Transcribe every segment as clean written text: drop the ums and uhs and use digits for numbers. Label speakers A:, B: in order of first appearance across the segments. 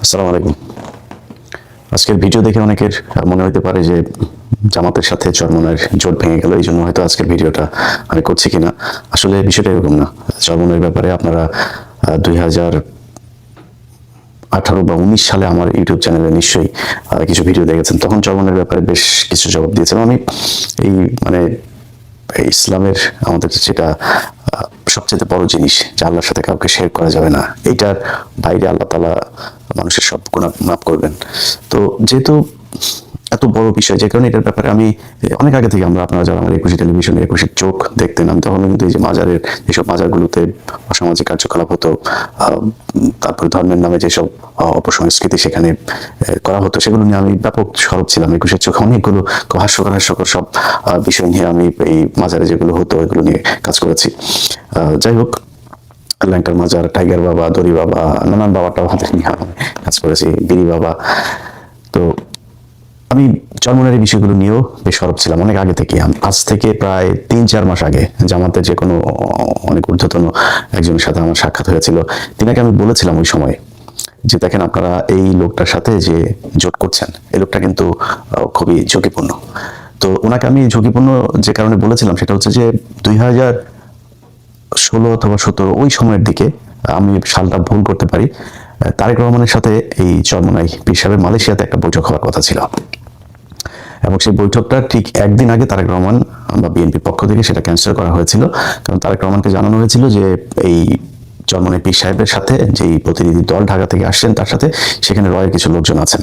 A: আসসালামু আলাইকুম। আজকের ভিডিও দেখে অনেকের মনে হতে পারে যে জামাতের সাথে চরমোনাইর জোট ভেঙে গেল, এই জন্য হয়তো আজকের ভিডিওটা আমি করছি কিনা। আসলে বিষয়টা এরকম না। চরমোনাইর ব্যাপারে আপনারা 2018 বা 19 সালে আমার ইউটিউব চ্যানেলে নিশ্চয়ই কিছু ভিডিও দেখেছেন। তখন চরমোনাইর ব্যাপারে বেশ কিছু জবাব দিয়েছিলাম আমি। এই মানে এই ইসলামের আমাদের যেটা সবচেয়ে বড় জিনিস যে আল্লাহর সাথে কাউকে শেয়ার করা যাবে না, এইটার বাইরে আল্লাহ তাআলা মানুষের সব গুনাহ মাফ করবেন। তো যেহেতু এত বড় বিষয়, যে কারণে এটার ব্যাপারে আমি অনেক আগে থেকে আপনারা যারা আমার একুশে টেলিভিশনে একুশে চোখ দেখতেন, আমি তখন কিন্তু এই যে মাজারের যেসব মাজারগুলোতে অসামাজিক কার্যকলাপ হতো, তারপরে ধর্মের নামে যেসব অপসংস্কৃতি সেখানে করা হতো, সেগুলো নিয়ে আমি ব্যাপক সরব ছিলাম। একুশের চোখে অনেকগুলো হাস্যকর সব বিষয় নিয়ে আমি এই মাজারে যেগুলো হতো এগুলো নিয়ে কাজ করেছি। যাই হোক, ল্যাংটার মাজার, টাইগার বাবা, দড়ি বাবা, নানান বাবাটাও হাতে নিয়ে কাজ করেছি, গিরি বাবা। তো আমি চরমোনাইয়ের বিষয়গুলো নিয়েও বেশ সরব ছিলাম অনেক আগে থেকে। আজ থেকে প্রায় 3-4 মাস আগে জামাতের যে কোনো অনেক ঊর্ধ্বতন একজনের সাথে আমার সাক্ষাৎ হয়েছিল। তিনাকে আমি বলেছিলাম ওই সময় যে দেখেন, আপনারা এই লোকটার সাথে যে জোট করছেন, এই লোকটা কিন্তু খুবই ঝুঁকিপূর্ণ। তো ওনাকে আমি ঝুঁকিপূর্ণ যে কারণে বলেছিলাম সেটা হচ্ছে যে 2016 অথবা 17 ওই সময়ের দিকে, আমি সালটা ভুল করতে পারি, তারেক রহমানের সাথে এই চরমোনাই পীর সাহেবের মালয়েশিয়াতে একটা বৈঠক হওয়ার কথা ছিল। এবং সেই বৈঠকটা ঠিক একদিন আগে তারেক রহমান বা বিএনপির পক্ষ থেকে সেটা ক্যান্সেল করা হয়েছিল। কারণ তারেক রহমানকে জানানো হয়েছিল যে এই চরমোনাই পীর সাহেবের সাথে যেই প্রতিনিধি দল ঢাকা থেকে আসছেন তার সাথে সেখানে রয়ের কিছু লোকজন আছেন।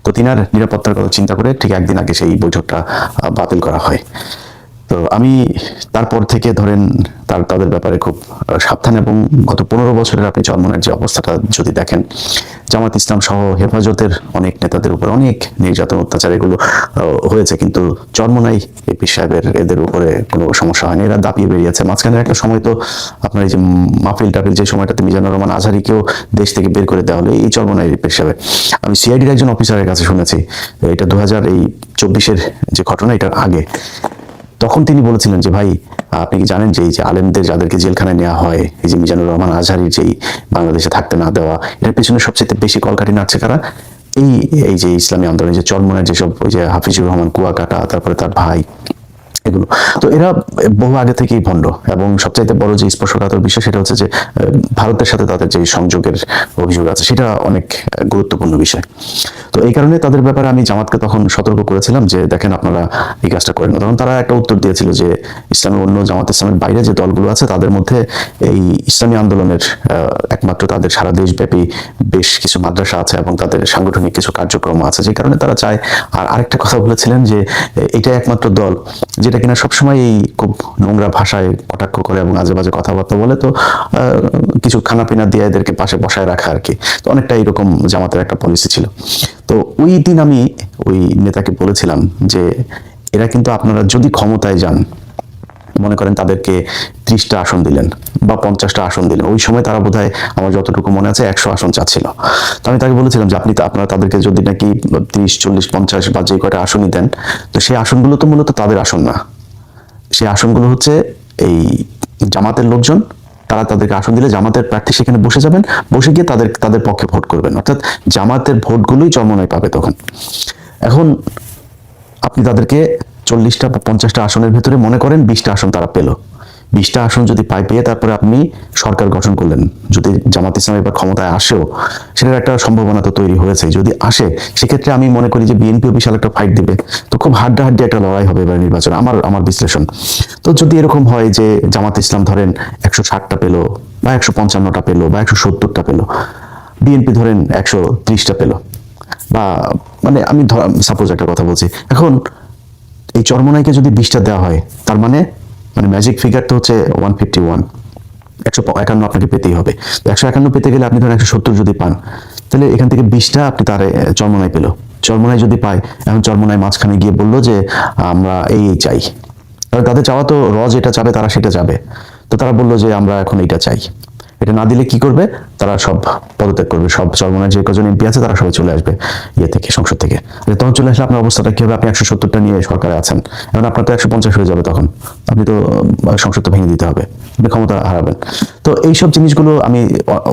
A: তো তিনার নিরাপত্তার কথা চিন্তা করে ঠিক একদিন আগে সেই বৈঠকটা বাতিল করা হয়। তো আমি তারপর থেকে ধরেন তাদের ব্যাপারে খুব সাবধান, এবং গত 15 বছরের আপনি চরমোনাইয়ের যে অবস্থাটা যদি দেখেন, জামাত ইসলাম সহ হেফাজতের অনেক নেতাদের উপর অনেক নির্যাতন অত্যাচার এগুলো হয়েছে, কিন্তু চরমোনাই পীর সাহেবের এদের উপরে কোনো সমস্যা হয়নি, এরা দাপিয়ে বেরিয়েছে। মাঝখানে একটা সময় তো আপনার এই যে মাহফিল টাফিল, যে সময়টাতে মিজানুর রহমান আজহারীকেও দেশ থেকে বের করে দেওয়া হলো এই চরমোনাই পীর সাহেবের। আমি সিআইডির একজন অফিসারের কাছে শুনেছি, এটা 2024-এর যে ঘটনা, এটার আগে। তখন তিনি বলেছিলেন যে ভাই, আপনি কি জানেন যে এই যে আলেমদের যাদেরকে জেলখানায় নেওয়া হয়, এই যে মিজানুর রহমান আজহারীর যেই বাংলাদেশে থাকতে না দেওয়া, এটার পিছনে সবচেয়ে বেশি কলকাঠি নাড়ছে কারা? এই এই যে ইসলামী আন্দোলন, যে চরমোনাইয়ের যেসব ওই যে হাফিজুর রহমান কুয়াকাটা, তারপরে তার ভাই, এগুলো। তো এরা বহু আগে থেকেই ভণ্ড, এবং সবচাইতে বড় যে স্পর্শকাতর বিষয় সেটা হচ্ছে যে ভারতের সাথে তাদের যে সংযোগের অভিযোগ আছে, সেটা অনেক গুরুত্বপূর্ণ বিষয়। তো এই কারণে তাদের ব্যাপারে আমি জামাতকে তখন সতর্ক করেছিলাম যে দেখেন, আপনারা এই কাজটা করেন না। তখন তারা একটা উত্তর দিয়েছিল যে ইসলামী অন্য জামাত ইসলামের বাইরে যে দলগুলো আছে তাদের মধ্যে এই ইসলামী আন্দোলনের একমাত্র তাদের সারা দেশব্যাপী বেশ কিছু মাদ্রাসা আছে এবং তাদের সাংগঠনিক কিছু কার্যক্রম আছে, যে কারণে তারা চায়। আর আরেকটা কথা বলেছিলেন যে এটা একমাত্র দল যেটা কিনা সবসময় এই খুব নোংরা ভাষায় কটাক্ষ করে এবং আজে বাজে কথাবার্তা বলে, তো কিছু খানাপিনা দিয়ে এদেরকে পাশে বসায় রাখা আর কি। তো অনেকটা এরকম জামাতের একটা পলিসি ছিল। তো ওই দিন আমি ওই নেতাকে বলেছিলাম যে এরা কিন্তু, আপনারা যদি ক্ষমতায় যান, মনে করেন তাদেরকে 30টা আসন দিলেন বা 50টা আসন দিলেন, ওই সময় তারা বোধহয় আমার যতটুকু মনে আছে 100 আসন চাচ্ছিল। তো আমি তাকে বলেছিলাম যে আপনারা তাদেরকে যদি নাকি 30, 40, 50 বা যে কয়টা আসনই দেন, তো সেই আসনগুলো তো মূলত তাদের আসন না, সেই আসনগুলো হচ্ছে এই জামাতের লোকজন, তারা তাদেরকে আসন দিলে জামাতের প্রার্থী সেখানে বসে যাবেন, বসে গিয়ে তাদের পক্ষে ভোট করবেন, অর্থাৎ জামাতের ভোটগুলোই চরমোনাই পাবে তখন। এখন আপনি তাদেরকে 40টা বা 50টা আসনের ভেতরে মনে করেন 20টা আসন তারা পেল, 20টা আসন যদি পেয়ে তারপরে আপনি সরকার গঠন করলেন, যদি জামাত ইসলাম এবার ক্ষমতায় আসেও, সেটার একটা সম্ভাবনা তো তৈরি হয়েছে। যদি আসে, সেক্ষেত্রে আমি মনে করি যে বিএনপিও বিশাল একটা ফাইট দিবে, তো খুব হাড্ডাহাড্ডি একটা লড়াই হবে এবার নির্বাচন, আমার বিশ্লেষণ। তো যদি এরকম হয় যে জামাত ইসলাম ধরেন 160টা পেল বা 155টা পেল বা 170টা পেল, বিএনপি ধরেন 130টা পেল, বা মানে আমি সাপোজ একটা কথা বলছি, এখন এই চরমোনাইকে যদি 20টা দেওয়া হয়, তার মানে ম্যাজিক ফিগার তো হচ্ছে 151, 151 আপনাকে পেতেই হবে। 151 পেতে গেলে আপনি ধরেন 170 যদি পান, তাহলে এখান থেকে 20টা আপনি তার চরমোনাই পেল। চরমোনাই যদি পায়, এখন চরমোনাই মাঝখানে গিয়ে বললো যে আমরা এই চাই, তাহলে তাদের চাওয়া তো যেটা চাবে তারা সেটা যাবে, তো তারা বললো যে আমরা এখন এইটা চাই। এটা না দিলে কি করবে, তারা সব পদত্যাগ করবে, সব চরমনায় যে কজন এমপি আছে তারা সবাই চলে আসবে থেকে, সংসদ থেকে। তখন চলে আসলে আপনার অবস্থাটা কি হবে? আপনি 170টা নিয়ে সরকারে আছেন, এখন আপনার তো 150 হয়ে যাবে, তখন আপনি তো সংসদটা ভেঙে দিতে হবে, আপনি ক্ষমতা হারাবেন। তো এইসব জিনিসগুলো আমি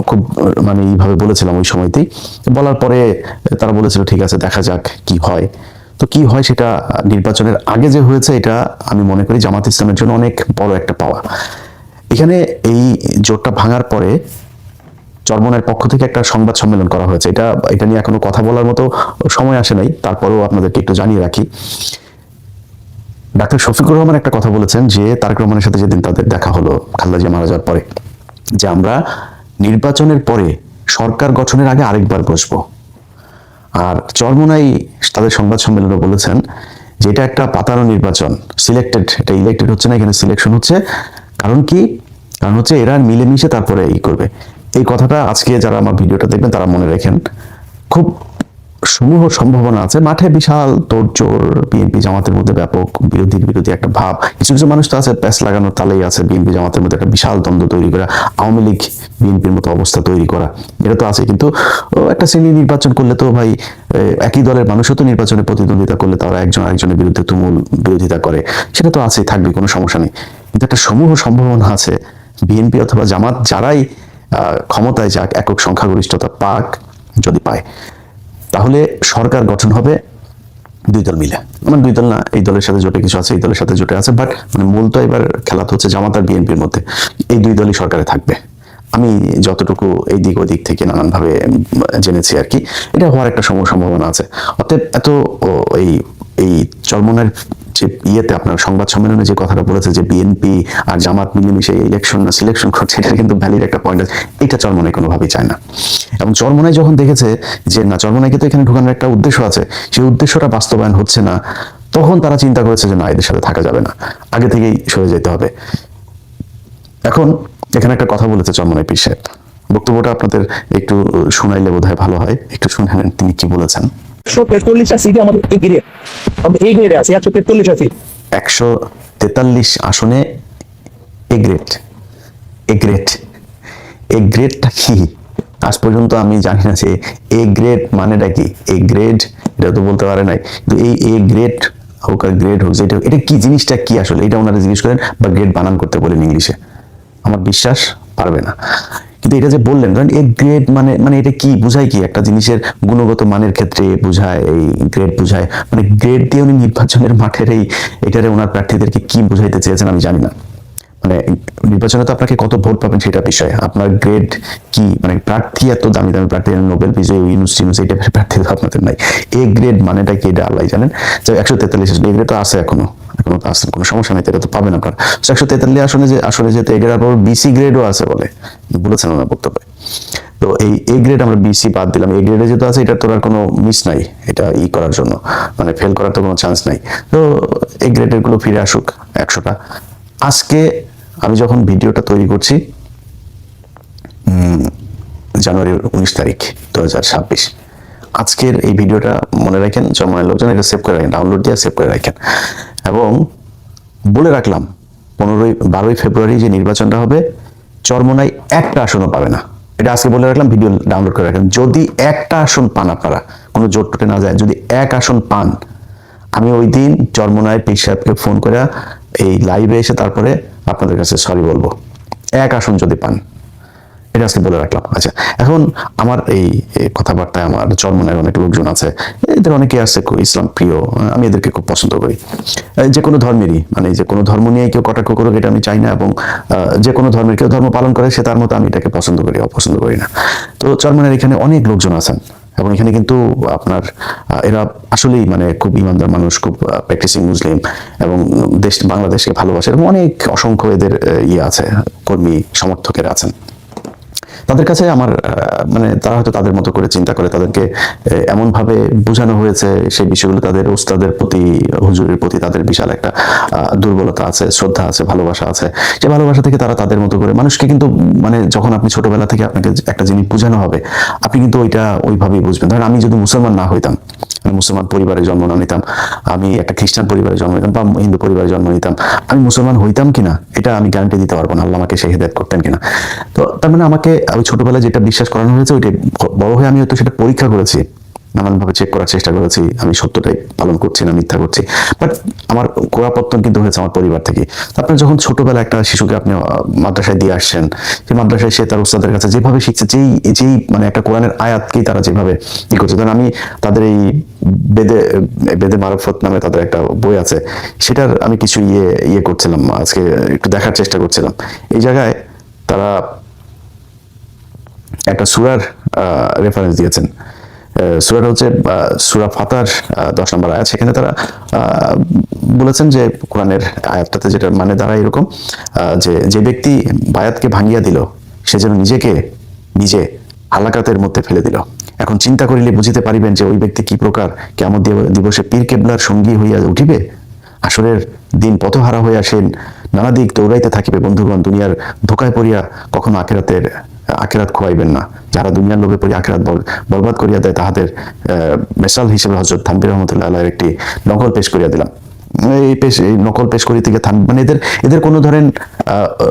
A: খুব মানে এইভাবে বলেছিলাম ওই সময়তেই। বলার পরে তারা বলেছিল ঠিক আছে দেখা যাক কি হয়। তো কি হয় সেটা নির্বাচনের আগে যে হয়েছে, এটা আমি মনে করি জামাত ইসলামের জন্য অনেক বড় একটা পাওয়া। এখানে এই জোটটা ভাঙার পরে চরমনায়ের পক্ষ থেকে একটা সংবাদ সম্মেলন করা হয়েছে। এটা নিয়ে এখনো কথা বলার মতো সময় আসে নাই, তারপরেও আপনাদেরকে একটু জানিয়ে রাখি। ডাক্তার শফিকুর রহমান একটা কথা বলেছেন যে তারেক রহমানের সাথে যেদিন তাদের দেখা হলো খালেদা জিয়া মারা যাওয়ার পরে, যে আমরা নির্বাচনের পরে সরকার গঠনের আগে আরেকবার বসবো। আর চরমোনাই তাদের সংবাদ সম্মেলনে বলেছেন যে এটা একটা পাতানো নির্বাচন, সিলেক্টেড, এটা ইলেক্টেড হচ্ছে না, এখানে সিলেকশন হচ্ছে। কারণ কি? কারণ হচ্ছে এরা মিলেমিশে তারপরে করবে। এই কথাটা আজকে যারা আমার ভিডিওটা দেখবেন তারা মনে রাখেন। খুব সমূহ সম্ভাবনা আছে, মাঠে বিশাল তোড়জোড়, বিএনপি জামাতের মধ্যে ব্যাপক বিরোধী একটা ভাব। কিছু কিছু মানুষ তো আছে প্যাস লাগানোর তালেই আছে, বিএনপি জামাতের মধ্যে একটা বিশাল দ্বন্দ্ব তৈরি করা, আওয়ামী লীগ বিএনপির মতো অবস্থা তৈরি করা, এটা তো আছে। কিন্তু একটা শ্রেণী নির্বাচন করলে তো ভাই একই দলের মানুষও তো নির্বাচনে প্রতিদ্বন্দ্বিতা করলে তারা একজন আরেকজনের বিরুদ্ধে তুমুল বিরোধিতা করে, সেটা তো আছেই, থাকবে, কোনো সমস্যা নেই। কিন্তু একটা সমূহ সম্ভাবনা আছে বিএনপি অথবা জামাত যারাই ক্ষমতায় যাক, একক সংখ্যাগরিষ্ঠতা পাক, যদি পায় তাহলে সরকার গঠন হবে দুই দল মিলে। মানে দুই দল না, এই দলের সাথে জোটে কিছু আছে, এই দলের সাথে জোটে আছে, বাট মানে মূল তো এবার খেলা তো হচ্ছে জামাত আর বিএনপির মধ্যে। এই দুই দলই সরকারে থাকবে, আমি যতটুকু এই দিক ওদিক থেকে নানানভাবে জেনেছি আর কি, এটা হওয়ার একটা সম্ভাবনা আছে। অতএব এই এই চরমনার যে ইয়েতে আপনার সংবাদ সম্মেলনে যে কথাটা বলেছে যে বিএনপি আর জামাত মিলেমিশে ইলেকশন না সিলেকশন করছে, এটা কিন্তু ভ্যালিড একটা পয়েন্ট আছে। এটা চরমনাই কোনোভাবেই চায় না। এবং চরমনাই যখন দেখেছে যে না, চরমনাইকে তো এখানে ঢুকানোর একটা উদ্দেশ্য আছে, সেই উদ্দেশ্যটা বাস্তবায়ন হচ্ছে না, তখন তারা চিন্তা করেছে যে না, এদের সাথে থাকা যাবে না, আগে থেকেই সরে যেতে হবে। এখন এখানে একটা কথা বলেছে চরমনাই পীর সাহেব, বক্তব্যটা আপনাদের একটু শুনাইলে বোধহয় ভালো হয়, একটু শুনে নেন তিনি কি বলেছেন।
B: 143টা সিটে আমাদের এই গ্রেডে আছে, 143 সিট,
A: 143 আসনে এ গ্রেডটা কি আজ পর্যন্ত আমি জানি না যে এ গ্রেড মানেটা কি। এ গ্রেড এটা তো বলতে পারে নাই, কিন্তু এই এ গ্রেড হোক আর গ্রেড হোক, এটা কি জিনিসটা কি আসলে, এটা ওনারা জিজ্ঞেস করেন বা গ্রেড বানান করতে বলেন ইংলিশে, আমার বিশ্বাস পারবে না। কিন্তু এটা যে বললেন, ধরেন এ গ্রেড মানে এটা কি বোঝায়, কি একটা জিনিসের গুণগত মানের ক্ষেত্রে বোঝায়, এই গ্রেড বোঝায়, মানে গ্রেড দিয়ে উনি নির্বাচনের মাঠের এটারে ওনার প্রার্থীদেরকে কি বুঝাইতে চেয়েছেন আমি জানি না। মানে নির্বাচনে তো আপনাকে কত ভোট পাবেন সেটা বিষয়, আপনার গ্রেড কি, মানে প্রার্থী এত দামি দামি প্রার্থী, নোবেল বিজয়ী ইউনিভার্সিটি এই টাইপের প্রার্থী তো আপনাদের নাই। এ গ্রেড মানেটা কি এটা আল্লাহ জানেন। 143 এ গ্রেড তো আছে, এখনো তো আছে, কোনো সমস্যা নেই, এটা তো পাবেন আপনারা। 143 আসনে যেতে এ গ্রেড, বিসি গ্রেডও আছে বলে বলেছেন ওনার বক্তব্যে। তো এই এ গ্রেড আমরা বিসি বাদ দিলাম, এ গ্রেডে যেটা আছে এটা তোর আর কোনো মিস নাই, এটা করার জন্য মানে ফেল করার তো কোনো চান্স নাই। তো এই গ্রেডের গুলো ফিরে আসুক 100টা। আজকে আমি যখন ভিডিওটা তৈরি করছি জানুয়ারির 19 তারিখ 2026, আজকের এই ভিডিওটা মনে রাখেন, চরমনাইয়ের লোকজন এটা সেভ করে রাখেন, ডাউনলোড দিয়ে সেভ করে রাখেন। এবং বলে রাখলাম 12ই ফেব্রুয়ারি যে নির্বাচনটা হবে, চরমনাই একটা আসনও পাবে না, এটা আজকে বলে রাখলাম, ভিডিও ডাউনলোড করে রাখেন। যদি একটা আসন পান, আপনারা কোনো জোট টোটে না যায়, যদি এক আসন পান, আমি ওই দিন চরমনাই পীর সাহেবকে ফোন করে এই লাইভে এসে তারপরে আপনাদের কাছে সরি বলবো, এক আসন যদি পান, এটা আজকে বলে রাখলাম। আচ্ছা, এখন আমার এই কথাবার্তায় আমার চরমনাইয়ের অনেক লোকজন আছে, এদের অনেকে আছে ইসলাম প্রিয়, আমি এদেরকে খুব পছন্দ করি, যে কোনো ধর্মেরই, মানে যে কোনো ধর্ম নিয়ে কেউ কটাক্ষ করুক এটা আমি চাই না, এবং যে কোনো ধর্মের কেউ ধর্ম পালন করে সে তার মতো, আমি এটাকে পছন্দ করি, অপছন্দ করি না। তো চরমনাইয়ের এখানে অনেক লোকজন আছেন, এবং এখানে কিন্তু আপনার এরা আসলেই মানে খুব ইমানদার মানুষ, খুব প্র্যাকটিসিং মুসলিম, এবং বাংলাদেশকে ভালোবাসে, এবং অনেক অসংখ্য এদের আছে, কর্মী সমর্থকেরা আছেন। তাদের কাছে আমার মানে তারা হয়তো তাদের মতো করে চিন্তা করে, তাদেরকে এমন ভাবে বোঝানো হয়েছে সেই বিষয়গুলো, তাদের ওস্তাদের প্রতি, হুজুরের প্রতি তাদের বিশাল একটা দুর্বলতা আছে, শ্রদ্ধা আছে, ভালোবাসা আছে। যে ভালোবাসা থেকে তারা তাদের মতো করে মানুষকে, কিন্তু মানে যখন আপনি ছোটবেলা থেকে আপনাকে একটা জিনিস বোঝানো হবে, আপনি কিন্তু ওইটা ওইভাবেই বুঝবেন। ধরেন আমি যদি মুসলমান না হইতাম, আমি মুসলমান পরিবারে জন্ম না নিতাম, আমি একটা খ্রিস্টান পরিবারে জন্ম নিতাম বা হিন্দু পরিবারে জন্ম নিতাম, আমি মুসলমান হইতাম কিনা এটা আমি গ্যারান্টি দিতে পারবো না, আল্লাহ আমাকে সেই হেদায়েত করতেন কিনা। তো তার মানে আমাকে ওই ছোটবেলায় যেটা বিশ্বাস করানো হয়েছে ওইটা বড় হয়ে আমি হয়তো সেটা পরীক্ষা করেছি, নানানভাবে চেক করার চেষ্টা করেছি, আমি সত্যটাই পালন করছি না মিথ্যা করছি। বাট আমার গোড়াপত্তন কিন্তু হয়েছে আমার পরিবার থেকে। তারপরে যখন ছোটবেলা একটা শিশুকে আপনি মাদ্রাসায় দিয়ে আসছেন, সেই মাদ্রাসায় সে তার উস্তাদের কাছে যেভাবে শিখছে, যেই যেই মানে একটা কোরআনের আয়াতকেই তারা যেভাবে ই করছে, ধরেন আমি তাদের এই বেদে বেদে মারফত নামে তাদের একটা বই আছে, সেটার আমি কিছু ইয়ে করছিলাম, আজকে একটু দেখার চেষ্টা করছিলাম। এই জায়গায় তারা একটা সূরার রেফারেন্স দিয়েছেন। সূরাটা হচ্ছে সূরা ফাতার 10 নম্বর আয়াত। সেখানে তারা বলেছেন যে কোরআনের আয়াতটাতে যেটা মানে দাঁড়ায় এরকম, যে যে ব্যক্তি বায়াতকে ভাঙিয়া দিল সে যেন নিজেকে নিজে হালাকাতের মধ্যে ফেলে দিল। এখন চিন্তা করিলে বুঝিতে পারিবেন যে ওই ব্যক্তি কি প্রকার কিয়ামত দিবসে পীর কেবলার সঙ্গী হইয়া উঠিবে। আসরের দিন পথহারা হইয়া সে নানা দিক দৌড়াইতে থাকিবে। বন্ধুগণ, দুনিয়ার ধোকায় পড়িয়া কখনো আখেরাত খোয়াইবেন না। যারা দুনিয়ার লোভে পড়ে আখেরাত বরবাদ করিয়া দেয় তাহাদের মেসাল হিসেবে হযরত থানভী রহমতুল্লাহ আলাইহির একটি নকল পেশ করিয়া দিলাম। এই নকল পেশ করি থেকে মানে এদের কোনো ধরেন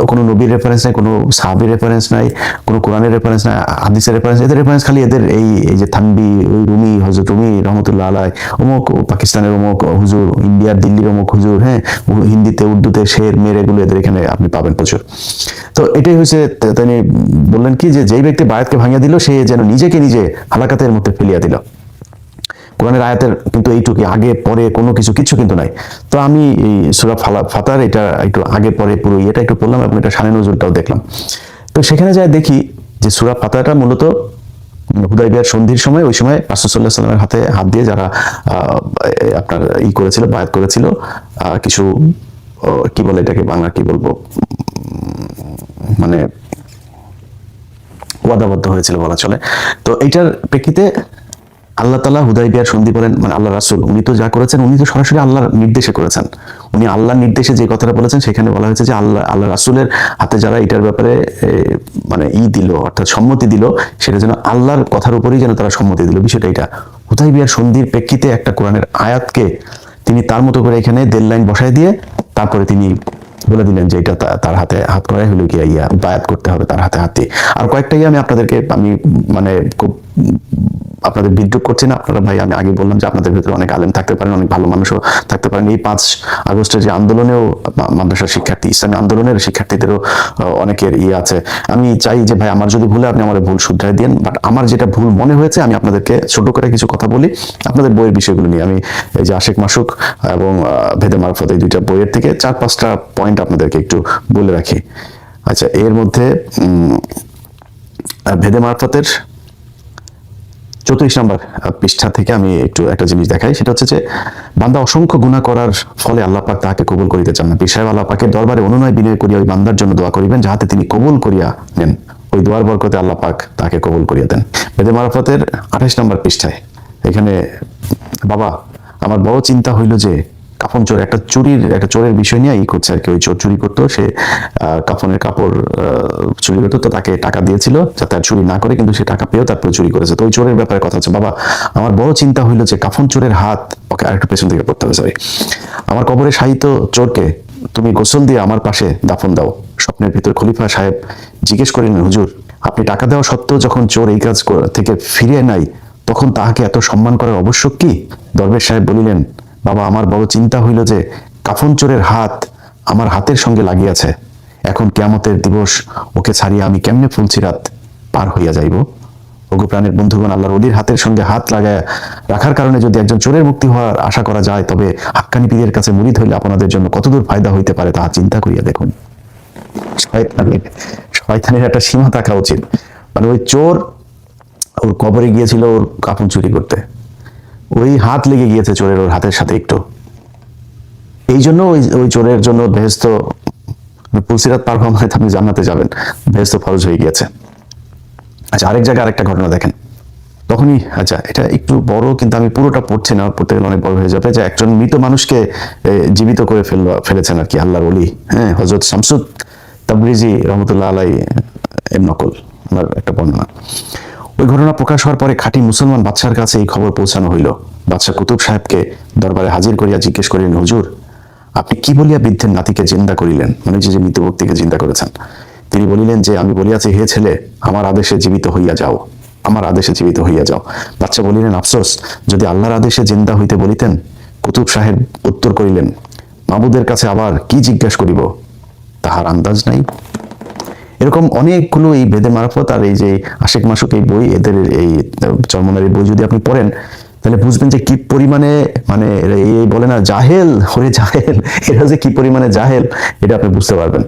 A: কোনো নবীর রেফারেন্স নাই, কোনো সাহাবীর রেফারেন্স নাই, কোনো কোরআনের রেফারেন্স নাই, হাদিসের রেফারেন্স। এদের রেফারেন্স খালি এদের এই যে থানভী, ওই রুমি, হযরত রুমি রহমতুল্লাহ আলাইহি, অমুক পাকিস্তানের অমুক হুজুর, ইন্ডিয়ার দিল্লির অমুক হুজুর, হ্যাঁ, হিন্দিতে উর্দুতে শের মের, এগুলো এদের এখানে আপনি পাবেন প্রচুর। তো এটাই হচ্ছে, তিনি বললেন কি যে যেই ব্যক্তি বায়াতকে ভাঙিয়া দিল সে যেন নিজেকে নিজে হালাকাতের মধ্যে ফেলিয়া দিল। কোরআনের আয়াতের কিন্তু এইটুকু, আগে পরে কোনো কিছু কিন্তু নাই। তো আমি এই সূরা ফাতার এটা একটু আগে পরে পুরো এটা একটু পড়লাম এবং এটা শানে নজরুলটাও দেখলাম। তো সেখানে যাই দেখি যে সূরা ফাতারটা মূলত হুদায়বিয়ার সন্ধির সময়, ওই সময় রাসূল সাল্লাল্লাহু আলাইহি ওয়াসাল্লামের হাতে হাত দিয়ে যারা আপনার করেছিল, বায়াত করেছিল, কিছু কি বলে এটাকে বাংলা কি বলবো, মানে ওয়াদাবদ্ধ হয়েছিল বলা চলে। তো এইটার প্রেক্ষিতে আল্লাহ তাআলা হুদায়বিয়ার সন্ধি বলেন, মানে আল্লাহ রাসূল উনি তো যা করেছেন উনি তো সরাসরি আল্লাহর নির্দেশে করেছেন। উনি আল্লাহর নির্দেশে যে কথাটা বলেছেন সেখানে বলা হয়েছে যে আল্লাহ রাসূলের হাতে যারা এটার ব্যাপারে মানে দিল, অর্থাৎ সম্মতি দিল, সেটা যেন আল্লাহর কথার উপরেই যেন তারা সম্মতি দিল। বিষয়টা এটা। হুদায়বিয়ার সন্ধির প্রেক্ষিতে একটা কোরআনের আয়াতকে তিনি তার মতো করে এখানে দেড় লাইন বসায় দিয়ে তারপরে তিনি বলে দিলেন যে এটা তার হাতে হাত করাই হলো কি বায়াত করতে হবে তার হাতে হাত দিয়ে। আর কয়েকটা আমি আপনাদেরকে মানে খুব আপনাদের বিদ্রুপ করছি না, আপনারা ভাই, আমি আগে বললাম যে আপনাদের ভিতরে অনেক আলেম থাকতে পারেন, অনেক ভালো মানুষও থাকতে পারেন। এই 5 আগস্টের যে আন্দোলনেও মাদ্রাসার শিক্ষার্থী, ইসলামী আন্দোলনের শিক্ষার্থীদেরও অনেকের আছে। আমি চাই যে ভাই আমার যদি ভুলে আপনি আমার ভুল শুধরাই দেন, বাট আমার যেটা ভুল মনে হয়েছে আমি আপনাদেরকে ছোট করে কিছু কথা বলি আপনাদের বইয়ের বিষয়গুলো নিয়ে। আমি এই যে আশিক মাসুক এবং ভেদে মারফত এই 2টা বইয়ের থেকে 4-5টা পয়েন্ট আপনাদেরকে একটু বলে রাখি। আচ্ছা, এর মধ্যে ভেদে মারফতের 34 নম্বর পৃষ্ঠা থেকে আমি একটু একটা জিনিস দেখাই। সেটা হচ্ছে যে বান্দা অসংখ্য গুনাহ করার ফলে আল্লাহ পাক তাহাকে কবুল করিতে চান না। পীর সাহেব আল্লাহ পাকের দরবারে অনুনয় বিনয় করিয়া ওই বান্দার জন্য দোয়া করিবেন যাহাতে তিনি কবুল করিয়া নেন। ওই দোয়ার বরকতে আল্লাহ পাক তাকে কবুল করিয়া দেন। ভেদে মারফতের 28 নম্বর পৃষ্ঠায় এখানে, বাবা আমার বড় চিন্তা হইল যে কাফন চোর, একটা চোরের বিষয় নিয়ে করছে আর কি। ওই চোর চুরি করতো, সে কাফনের কাপড় চুরি করতো, তো তাকে টাকা দিয়েছিল যাতে আর চুরি না করে, কিন্তু সে টাকা পেয়েও তারপরে চুরি করেছে। তো ওই চোরের ব্যাপারে কথা হচ্ছে। বাবা আমার বড় চিন্তা হইল যে কাফন চোরের হাত, ওকে আরেকটু পেছন থেকে পড়তে হবে, সরি, আমার কবরে শায়িত চোরকে তুমি গোসল দিয়ে আমার পাশে দাফন দাও। স্বপ্নের ভিতর খলিফা সাহেব জিজ্ঞেস করিলেন, হুজুর আপনি টাকা দেওয়া সত্ত্বেও যখন চোর এই কাজ থেকে ফিরিয়ে নাই তখন তাহাকে এত সম্মান করার আবশ্যক কি? দরবেশ সাহেব বলিলেন, বাবা আমার বড় চিন্তা হইল যে কাফন চোরের হাত আমার হাতের সঙ্গে লাগিয়াছে। এখন কিয়ামতের দিবস ওকে ছাড়িয়া আমি কেমনে ফুলসিরাত পার হইয়া যাইব? ওগো প্রাণের বন্ধুগণ, আল্লাহর ওলির হাতের সঙ্গে হাত লাগায় রাখার কারণে যদি একজন চোরের মুক্তি হওয়ার আশা করা যায়, তবে হাক্কানি পীরের কাছে মুরিদ হইলে আপনাদের জন্য কতদূর ফায়দা হইতে পারে তাহা চিন্তা করিয়া দেখুন। শয়তানের একটা সীমা থাকা উচিত। মানে ওই চোর ওর কবরে গিয়েছিল ওর কাফন চুরি করতে, ওই হাত লেগে গিয়েছে চোরের ওর হাতের সাথে একটু, এই জন্য ওই চোরের জন্য বেহেশত পুলসিরাত পার হওয়া মানে আপনি জান্নাতে যাবেন, বেহেশত ফরজ হয়ে গিয়েছে। আচ্ছা, আরেক জায়গায় আরেকটা ঘটনা দেখেন। তখনই, আচ্ছা এটা একটু বড় কিন্তু আমি পুরোটা পড়ছি না, পড়তে গেলে অনেক বড় হয়ে যাবে, যে একজন মৃত মানুষকে জীবিত করে ফেলেছেন আর কি আল্লাহর ওলি, হ্যাঁ, হযরত শামসুদ তাবরিজি রহমতুল্লাহ আলাইহি এর নকল আমার একটা বর্ণনা। ওই ঘটনা প্রকাশ হওয়ার পরে খাঁটি মুসলমান বাদশার কাছে এই খবর পৌঁছানো হইল। বাদশাহ কুতুব সাহেবকে দরবারে হাজির করিয়া জিজ্ঞেস করিলেন, হুজুর, আপনি কি বলিয়া বৃদ্ধের নাতিকে জিন্দা করিলেন, মানে যে মৃত ব্যক্তিকে জিন্দা করেছেন? তিনি বলিলেন যে, আমি বলিয়াছি, হে ছেলে, আমার আদেশে জীবিত হইয়া যাও, আমার আদেশে জীবিত হইয়া যাও। বাদশাহ বলিলেন, আফসোস, যদি আল্লাহর আদেশে জিন্দা হইতে বলিতেন। কুতুব সাহেব উত্তর করিলেন, মাবুদের কাছে আবার কি জিজ্ঞাসা করিব, তাহার আন্দাজ নাই। এরকম অনেকগুলো এই বেদে মারফত আর এই যে আশিক মাসুক এই বই, এদের এই চরমনের এই বই যদি আপনি পড়েন, তাহলে বুঝবেন যে কি পরিমাণে, মানে এই বলে না জাহেল, ওরে জাহেল, এরা যে কি পরিমাণে জাহেল, এটা আপনি বুঝতে পারবেন।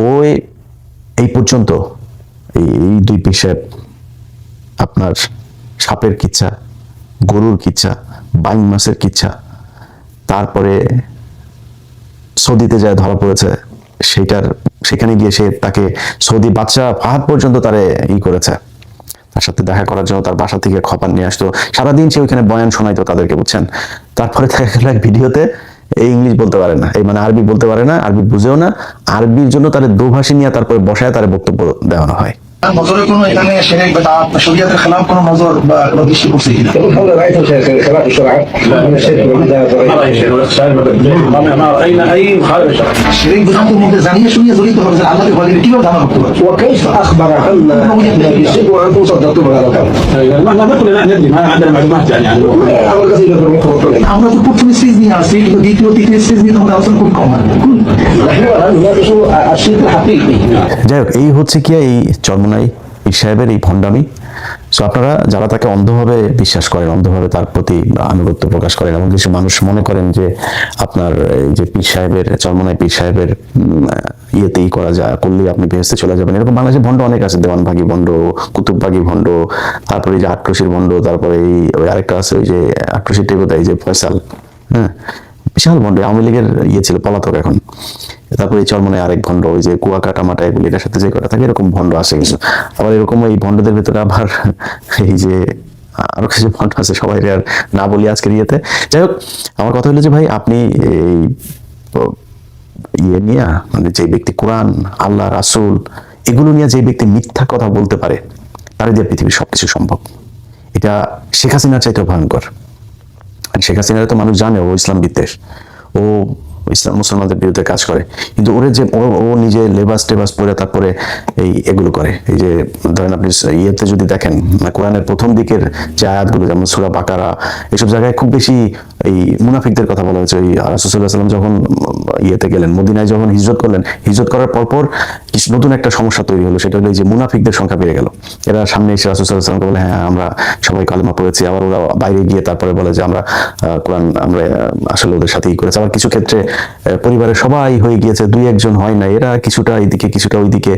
A: ওই এই পর্যন্ত এই দুই পীর সাহেব আপনার সাপের কিচ্ছা, গরুর কিচ্ছা, বাইং মাছের কিচ্ছা, তারপরে সৌদিতে যায় ধরা পড়েছে, সেখানে গিয়ে সে তাকে সৌদি বাদশা ফাহাদ পর্যন্ত তারে করেছে, তার সাথে দেখা করার জন্য তার বাসা থেকে খবর নিয়ে আসতো, সারাদিন সে ওইখানে বয়ান শোনাইতো তাদেরকে, বুঝছেন। তারপরে দেখা গেল এক ভিডিওতে এই ইংলিশ বলতে পারে না, এই মানে আরবি বলতে পারে না, আরবি বুঝেও না, আরবির জন্য তার দোভাষী নিয়ে তারপরে বসায় তার বক্তব্য দেওয়ানো হয়।
C: নজরে কোনো এখানে শিরক বিদআত শরীয়তের খেলাফ কোনো নজর বা কোনো দৃষ্টি পড়ছে কিনা?
D: الحمد لله رأيت خلاف الشرع من الشرك والبدع
B: ما رأينا أي مخالفة شرعية.
C: শিরক বিদআতের মধ্যে জানিয়ে শুনিয়ে জড়িত হবে যে আল্লাহকে ভয় দিলে কিভাবে ধারণা করতে পারে?
D: وكيف أخبر عن الشرك وأنتم صدقتم هذا الكلام؟
B: ما كلنا ندري، ما عندنا معلومات يعني عنه.
D: أول كثير من المخرطين
C: আমরা তো প্রথম স্টেজ নিয়ে আসি, কিন্তু দ্বিতীয় তৃতীয় স্টেজ নিয়ে আমাদের আলোচনা খুব কম হয়।
D: نحن الآن نناقش الشرك الحقيقي.
A: যাই হোক, এই হচ্ছে কি এই চরমোনাই পীর সাহেবের এই ভণ্ডামি। সো আপনারা যারা তাকে অন্ধভাবে বিশ্বাস করেন, অন্ধভাবে তার প্রতি আনুগত্য প্রকাশ করেন, এবং কিছু মানুষ মনে করেন যে আপনার এই যে পীর সাহেবের, চরমোনাই পীর সাহেবের ইয়েতেই করা যায়, করলেই আপনি বেহেশতে চলে যাবেন, এরকম বাংলাদেশে ভণ্ড অনেক আছে, দেওয়ানভাগী ভণ্ড, কুতুববাগী ভণ্ড, তারপরে এই যে আটরশির ভণ্ড, তারপরে ওই আরেকটা আছে ওই যে আটরশির টেকোতে এই যে ফয়সাল, হ্যাঁ, বিশাল ভণ্ড, আওয়ামী লীগের ছিল, পলাতক এখন। তারপরে এই চরমোনাই আরেক ভণ্ড, ওই যে কুয়াকাটা মাটা, এগুলি এটার সাথে যে করা থাকে, এরকম ভণ্ড আছে কিছু। আবার এরকম এই ভণ্ডদের ভেতরে আবার এই যে আরো কিছু ভণ্ড আছে, সবাই আর না বলি আজকের ইয়েতে। যাই হোক, আমার কথা হলো যে ভাই, আপনি এই নিয়ে, মানে যে ব্যক্তি কোরআন, আল্লাহ, রাসূল এগুলো নিয়ে যে ব্যক্তি মিথ্যা কথা বলতে পারে, তার দিয়ে পৃথিবীর সবকিছু সম্ভব। এটা শেখ হাসিনার চাইতেও ভয়ঙ্কর। শেখ হাসিনার তো মানুষ জানে ও ইসলাম বিদ্বেষ, ও ইসলাম মুসলমানদের বিরুদ্ধে কাজ করে, কিন্তু ওরে যে ও নিজে লেবাস টেবাস পরে তারপরে এগুলো করে। এই যে ধরেন আপনি ইয়েতে যদি দেখেন, কোরআনের প্রথম দিকের যে আয়াতগুলো, যেমন সূরা বাকারা, এসব জায়গায় খুব বেশি এই মুনাফিকদের কথা বলা হয়েছে। ওই রাসূল সাল্লাল্লাহু আলাইহি ওয়াসাল্লাম যখন ইয়েতে গেলেন, মদিনায় যখন হিজরত করলেন, হিজরত করার পরপর কিছু নতুন একটা সমস্যা তৈরি হলো, সেটা হলো এই যে মুনাফিকদের সংখ্যা বেড়ে গেল। এরা সামনে এসে রাসূল সাল্লাল্লাহু আলাইহি ওয়াসাল্লামকে বলে, হ্যাঁ আমরা সবাই কালেমা পড়েছি, আবার ওরা বাইরে গিয়ে তারপরে বলে যে আমরা কোরআন আমরা আসলে ওদের সাথেই করেছি। আবার কিছু ক্ষেত্রে পরিবারের সবাই হয়ে গিয়েছে, দুই একজন হয় না, এরা কিছুটা এইদিকে কিছুটা ওইদিকে,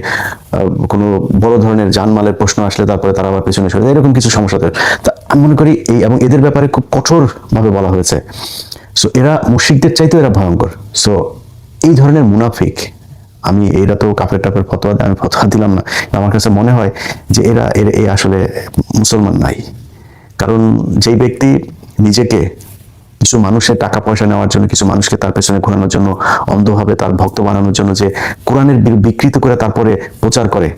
A: কোনো বড় ধরনের জানমালের প্রশ্ন আসলে তারপরে তারা আবার পেছনে সরে যায়, এরকম কিছু সমস্যা। তা আমি মনে করি এই, এবং এদের ব্যাপারে খুব কঠোর ভাবে বলা হয়েছে। সো এরা মুশরিকদের চাইতেও এরা ভয়ঙ্কর। সো এই ধরনের মুনাফিক, আমি এরা তো কাফের টাফের ফতোয়া, আমি ফতোয়া দিলাম না, আমার কাছে মনে হয় যে এরা আসলে মুসলমান নাই। কারণ যেই ব্যক্তি নিজেকে কিছু মানুষের টাকা পয়সা নেওয়ার জন্য, কিছু মানুষকে তার পেছনে ঘোরানোর জন্য, অন্ধভাবে তার ভক্ত বানানোর জন্য যে কোরআনের বিকৃত করে তারপরে প্রচার করে,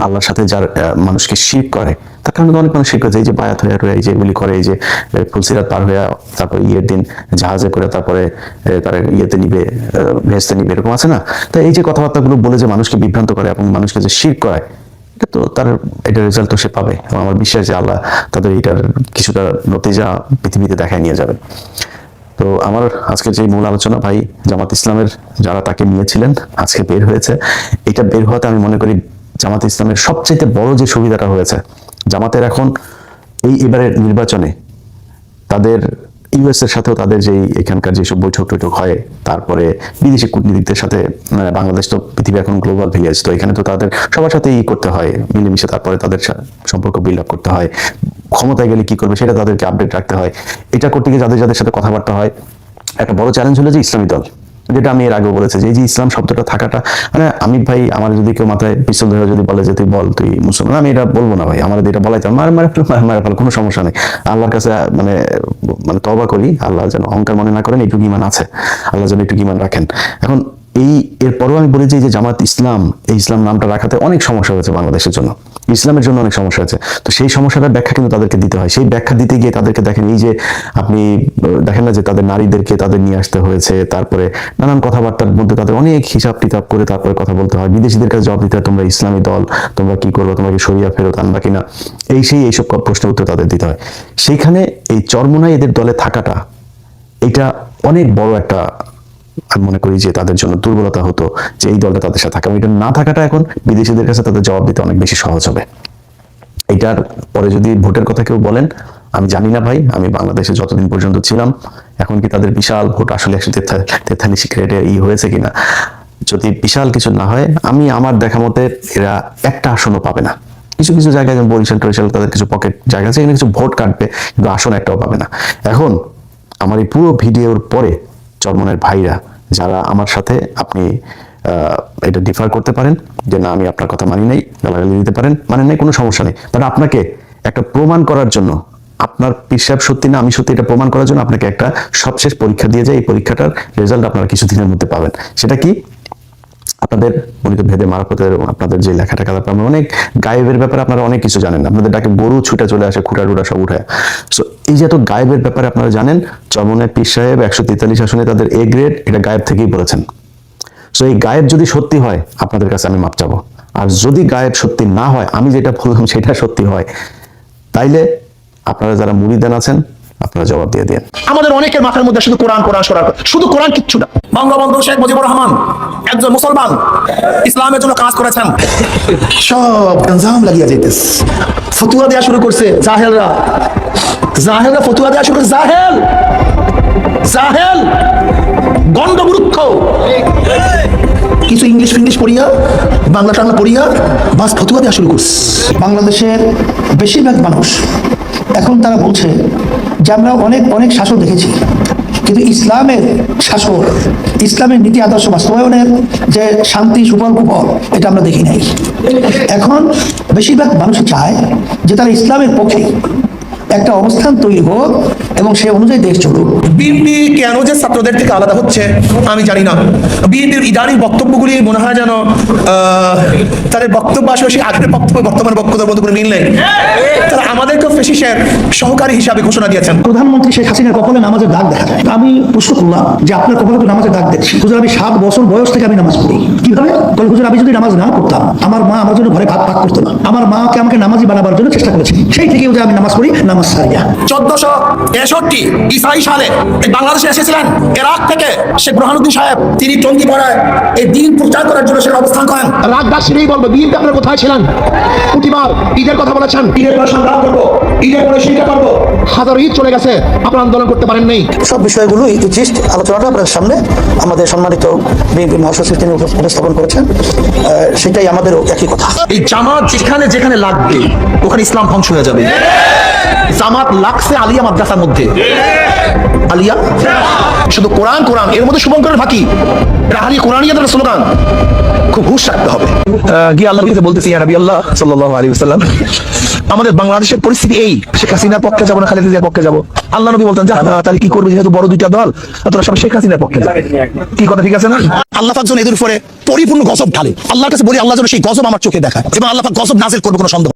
A: আল্লাহর সাথে যার মানুষকে শিরক করে, তার কারণে অনেক মানুষ শিরক করে, এই যে বায়াত হয়ে এই যে এগুলি করে, এই যে ফুলসিরাত পার হয়ে তারপরে ইয়ের দিন জাহাজে করে তারপরে তারা ইয়েতে নিবে, ভেস্তে নিবে, এরকম আছে না? তো এই যে কথাবার্তাগুলো বলে যে মানুষকে বিভ্রান্ত করে এবং মানুষকে যে শিরক করায়, এটা তো তার এটার রেজাল্ট তো সে পাবে, এবং আমার বিশ্বাস যে আল্লাহ তাদের এটার কিছুটা নতিজা পৃথিবীতে দেখায় নিয়ে যাবেন। তো আমার আজকে যে মূল আলোচনা, ভাই জামাত ইসলামের যারা তাকে নিয়েছিলেন আজকে বের হয়েছে, এটা বের হওয়াতে আমি মনে করি জামাত ইসলামের সবচেয়ে বড় যে সুবিধাটা হয়েছে, জামাতের এখন এবারের নির্বাচনে তাদের ইউএস এর সাথেও তাদের যে এখানকার যেসব বৈঠক টৈঠক হয়, তারপরে বিদেশি কূটনীতিকদের সাথে, বাংলাদেশ তো পৃথিবী এখন গ্লোবাল ভিলেজ, তো এখানে তো তাদের সবার সাথে করতে হয় মিলেমিশে, তারপরে তাদের সম্পর্ক বিল্ড আপ করতে হয়, ক্ষমতায় গেলে কি করবে সেটা তাদেরকে আপডেট রাখতে হয়। এটা করতে গিয়ে যাদের যাদের সাথে কথাবার্তা হয়, একটা বড় চ্যালেঞ্জ হলো যে ইসলামী দল, যেটা আমি এর আগেও বলেছি যে এই যে ইসলাম শব্দটা থাকাটা, মানে আমি ভাই, আমার যদি কেউ মাথায় পিস্তল ধরে যদি বলে যে তুই বল তুই মুসলমান, আমি এটা বলবো না ভাই, আমার এটা বলাই মারে ফেল, কোনো সমস্যা নেই। আল্লাহর কাছে মানে তওবা করি, আল্লাহ যেন অহংকার মনে না করেন, এইটুকু ঈমান আছে, আল্লাহ যেন এইটুকু ঈমান রাখেন। এখন এরপরও আমি বলি যে জামাত ইসলাম, এই ইসলাম নামটা রাখাতে অনেক সমস্যা হয়েছে বাংলাদেশের জন্য, ইসলামের জন্য অনেক সমস্যা হয়েছে। তো সেই সমস্যাটার ব্যাখ্যা কিন্তু তাদেরকে দিতে হয়। সেই ব্যাখ্যা দিতে গিয়ে তাদেরকে দেখেন, এই যে আপনি দেখেন না যে তাদের নারীদেরকে তাদের নিয়ে আসতে হয়েছে, তারপরে নানান কথাবার্তার মধ্যে তাদের অনেক হিসাব টিতাব করে তারপরে কথা বলতে হয়, বিদেশিদের কাছে জবাব দিতে হয়, তোমরা ইসলামী দল, তোমরা কি করবো, তোমরা কি শরিয়া ফেরত আনবা কিনা, এইসব প্রশ্নের উত্তর তাদের দিতে হয়। সেইখানে এই চরমোনাই এদের দলে থাকাটা, এটা অনেক বড় একটা, আমি মনে করি যে তাদের জন্য দুর্বলতা হতো যে এই দলটা তাদের সাথে থাকে। এটা না থাকাটা এখন বিদেশিদের কাছে তাদের জবাব দিতে অনেক বেশি সহজ হবে। এটার পরে যদি ভোটের কথা কেউ বলেন, আমি জানি না ভাই, আমি বাংলাদেশে যতদিন পর্যন্ত ছিলাম, এখন কি তাদের বিশাল ভোট আসলে 143 সিক্রেটে হয়েছে কিনা, যদি বিশাল কিছু না হয়, আমি আমার দেখা মতে এরা একটা আসনও পাবে না। কিছু কিছু জায়গায় যেমন বরিশাল টরিশাল তাদের কিছু পকেট জায়গা আছে, এখানে কিছু ভোট কাটবে, কিন্তু আসন একটাও পাবে না। এখন আমার এই পুরো ভিডিওর পরে চরমনের ভাইরা যারা আমার সাথে, আপনি এটা ডিফার করতে পারেন যে না আমি আপনার কথা মানি নাই, গালাগালি দিতে পারেন, মানেন নাই, কোনো সমস্যা নেই। বাট আপনাকে একটা প্রমাণ করার জন্য, আপনার পীর সাহেব সত্যি না আমি সত্যি, এটা প্রমাণ করার জন্য আপনাকে একটা সবশেষ পরীক্ষা দিয়ে যায়। এই পরীক্ষাটার রেজাল্ট আপনারা কিছুদিনের মধ্যে পাবেন। সেটা কি? আপনাদের মনিত ভেদে মারফতের আপনাদের যে লেখাটা কাজ, আপনারা অনেক গায়েবের ব্যাপারে আপনারা অনেক কিছু জানেন। আপনাদের ডাকে গরু ছুটে চলে আসে, খুঁটা টুটা সব উঠায়। সো এই যে এত গায়েবের ব্যাপারে আপনারা জানেন, চরমনের পীর সাহেব 143 আসনে তাদের এ গ্রেড, এটা গায়েব থেকেই বলেছেন। সো এই গায়েব যদি সত্যি হয়, আপনাদের কাছে আমি মাপ চাবো। আর যদি গায়েব সত্যি না হয়, আমি যেটা বললাম সেটা সত্যি হয়, তাইলে আপনারা যারা মুরিদান আছেন, আপনারা জবাব দিয়ে দেন।
B: আমাদের অনেকের মাথার মধ্যে শুধু কোরআন কোরআন সরার, শুধু কোরআন কিচ্ছু না। বঙ্গবন্ধু শেখ মুজিবুর রহমান একজন মুসলমান, ইসলামের জন্য কাজ করেছেন, সব গঞ্জাম লাগিয়ে যাইতেছে, ফতুয়া দেওয়া শুরু করছে জাহেলরা, ফতুয়া দেওয়া শুরু করছে, জাহেল গন্ডমূর্খ, কিছু ইংলিশ ফিংলিশ পড়িয়া, বাংলা টাংলা পড়িয়া বাস ফতুয়া দেওয়া শুরু করছে।
E: বাংলাদেশের বেশিরভাগ মানুষ এখন তারা বলছে যে আমরা অনেক অনেক শাসক দেখেছি, কিন্তু ইসলামের শাসক, ইসলামের নীতি আদর্শ বাস্তবায়নের যে শান্তি সুফল কুফল, এটা আমরা দেখি নাই। এখন বেশিরভাগ মানুষ চায় যে তারা ইসলামের পক্ষে একটা অবস্থান তৈরি হোক এবং সে অনুযায়ী দেশ চলুক।
B: বিএনপি কেন যে ছাত্রদের থেকে আলাদা হচ্ছে আমি জানি না। বিএনপির ইদানিং বক্তব্যগুলি মনে হয় যেন তাদের বক্তব্য আসলে সেই আগের বক্তব্য বর্তমান বক্তব্যের মধ্যে কোনো মিল নেই। তারা আমাদেরকে ফেসিসের সহকারী হিসাবে ঘোষণা দিয়েছেন।
E: প্রধানমন্ত্রী শেখ হাসিনার কপালে নামাজের দাগ দেখা যায়। আমি প্রশ্ন করলাম যে আপনার কপালে তো নামাজের দাগ দেখছি। হুজুর, আমি 7 বছর বয়স থেকে আমি নামাজ পড়ি। কিভাবে? বলে হুজুর, আমি যদি নামাজ না পড়তাম, আমার মা আমার জন্য ঘরে ভাত পাক করতো না। আমার মাকে আমাকে নামাজি বানাবার জন্য চেষ্টা করেছে, সেই থেকে আমি নামাজ পড়ি, নামাজ ছাড়ি না।
B: 1463 ইসরাইল সালে বাংলাদেশে এসেছিলেন ইরাক থেকে শেখ বুরহানুদ্দিন সাহেব। তিনি টঙ্গী পাড়ায় এই দিন প্রচার করার জন্য সেটা অবস্থান করেন। রাগদার সিনেই বলবো, বিএনপি আপনারা কোথায় ছিলেন? প্রতিবার ঈদের কথা বলেছেন, ঈদের পরে সংগ্রাম করবো, ঈদের পরে সেইটা করবো। হাজার ঈদ চলে গেছে, আপনারা আন্দোলন করতে পারেন নাই।
E: সব বিষয়গুলোই জাস্ট আলোচনাটা আপনার সামনে আমাদের সম্মানিত বিএনপি মহাসচিব তিনি উপস্থাপন করেছেন, সেটাই আমাদেরও একই কথা।
B: এই জামাত যেখানে যেখানে লাগবে ওখানে ইসলাম ধ্বংস হয়ে যাবে। জামাত লাগছে আলিয়া মাদ্রাসার মধ্যে, আলিয়া শুধু কোরআন কোরআন, এর মধ্যে শুভঙ্করের ফাঁকি, রাহালি কোরআনিয়াদের স্লোগান। খুব হুঁশ রাখতে হবে। গিয়ে আল্লাহর কাছে বলতেছি, ইয়া নবী আল্লাহ সাল্লাল্লাহু আলাইহি ওয়াসাল্লাম, আমাদের বাংলাদেশের পরিস্থিতি এই, শেখ হাসিনার পক্ষে যাবো না খালেদা জিয়ার পক্ষে যাবো? আল্লাহ নবী বলতেন, যা তাহলে কি করবে, যেহেতু বড় দুইটা দল, তোরা সব শেখ হাসিনার পক্ষে যাবে। কি কথা ঠিক আছে না? আল্লাহ পাক যেন এদের উপরে পরিপূর্ণ গজব ঢালে। আল্লাহর কাছে বলি, আল্লাহ যেন সেই গজব আমার চোখে দেখায় এবং আল্লাহ পাক গজব নাযিল করবে, কোনো সন্দেহ